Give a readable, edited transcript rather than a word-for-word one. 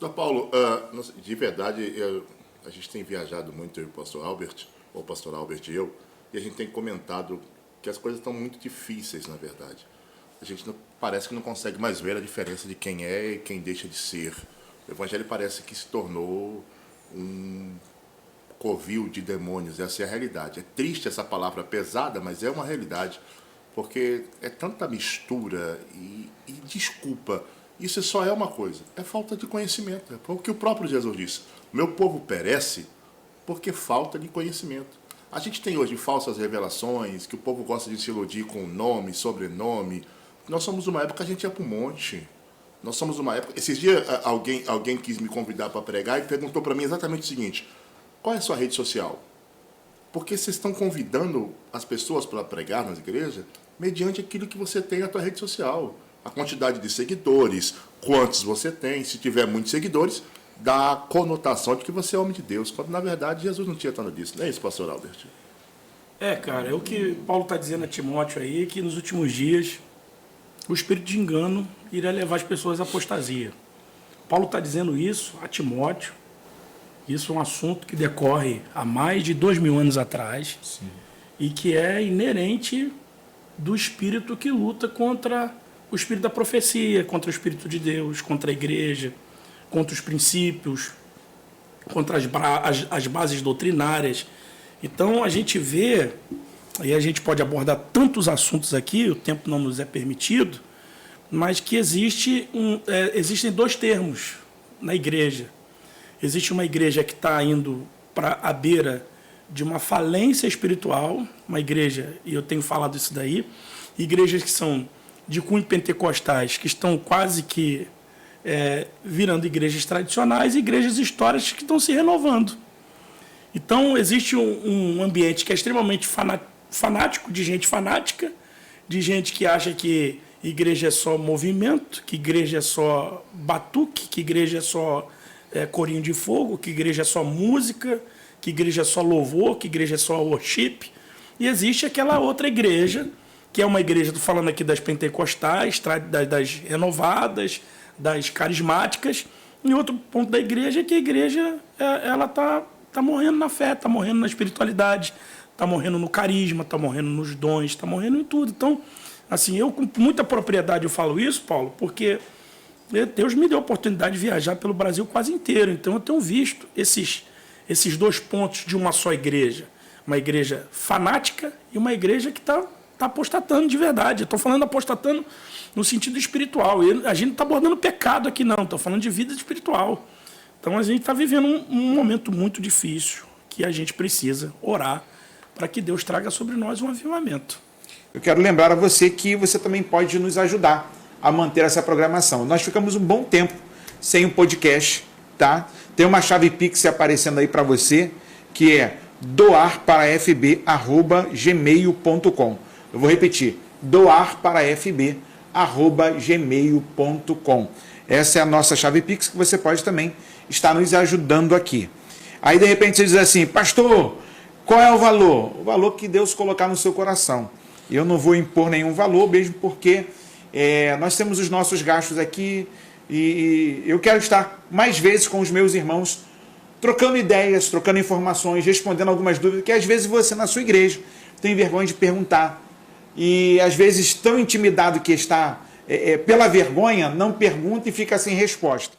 Pastor Paulo, de verdade, a gente tem viajado muito, eu e o pastor Albert, ou o pastor Albert e eu, e a gente tem comentado que as coisas estão muito difíceis, na verdade. A gente parece que não consegue mais ver a diferença de quem é e quem deixa de ser. O Evangelho parece que se tornou um covil de demônios, essa é a realidade. É triste essa palavra pesada, mas é uma realidade, porque é tanta mistura e desculpa. Isso só é uma coisa, é falta de conhecimento. É o que o próprio Jesus disse. Meu povo perece porque falta de conhecimento. A gente tem hoje falsas revelações, que o povo gosta de se iludir com nome, sobrenome. Nós somos uma época que a gente ia para um monte. Nós somos uma época... Esses dias alguém quis me convidar para pregar e perguntou para mim exatamente o seguinte: qual é a sua rede social? Porque vocês estão convidando as pessoas para pregar nas igrejas mediante aquilo que você tem na tua rede social. A quantidade de seguidores, quantos você tem. Se tiver muitos seguidores, dá a conotação de que você é homem de Deus, quando na verdade Jesus não tinha tanto disso. Não é isso, pastor Albert? Cara, é o que Paulo está dizendo a Timóteo aí, que nos últimos dias o espírito de engano irá levar as pessoas à apostasia. Paulo está dizendo isso a Timóteo. Isso é um assunto que decorre há mais de 2000 anos atrás. Sim. E que é inerente do espírito que luta contra o espírito da profecia, contra o espírito de Deus, contra a igreja, contra os princípios, contra as bases doutrinárias. Então a gente vê, e a gente pode abordar tantos assuntos aqui, o tempo não nos é permitido, mas que existem dois termos na igreja. Existe uma igreja que está indo para a beira de uma falência espiritual, uma igreja, e eu tenho falado isso daí, igrejas que são de cunho pentecostais, que estão quase que virando igrejas tradicionais, e igrejas históricas que estão se renovando. Então, existe um ambiente que é extremamente fanático, de gente fanática, de gente que acha que igreja é só movimento, que igreja é só batuque, que igreja é só corinho de fogo, que igreja é só música, que igreja é só louvor, que igreja é só worship. E existe aquela outra igreja, que é uma igreja, estou falando aqui das pentecostais, das renovadas, das carismáticas, e outro ponto da igreja é que a igreja ela tá morrendo na fé, está morrendo na espiritualidade, está morrendo no carisma, está morrendo nos dons, está morrendo em tudo. Então, assim, eu com muita propriedade eu falo isso, Paulo, porque Deus me deu a oportunidade de viajar pelo Brasil quase inteiro. Então eu tenho visto esses dois pontos de uma só igreja. Uma igreja fanática e uma igreja que está apostatando de verdade. Eu estou falando apostatando no sentido espiritual. E a gente não está abordando pecado aqui, não. Estou falando de vida espiritual. Então a gente está vivendo um momento muito difícil que a gente precisa orar para que Deus traga sobre nós um avivamento. Eu quero lembrar a você que você também pode nos ajudar a manter essa programação. Nós ficamos um bom tempo sem o podcast, tá? Tem uma chave Pix aparecendo aí para você, que é doarparafb@gmail.com. Eu vou repetir, doarparafb@gmail.com. Essa é a nossa chave Pix, que você pode também estar nos ajudando aqui. Aí, de repente, você diz assim: pastor, qual é o valor? O valor que Deus colocar no seu coração. Eu não vou impor nenhum valor, mesmo porque nós temos os nossos gastos aqui e eu quero estar mais vezes com os meus irmãos, trocando ideias, trocando informações, respondendo algumas dúvidas que às vezes você na sua igreja tem vergonha de perguntar. E às vezes tão intimidado que está pela vergonha, não pergunta e fica sem resposta.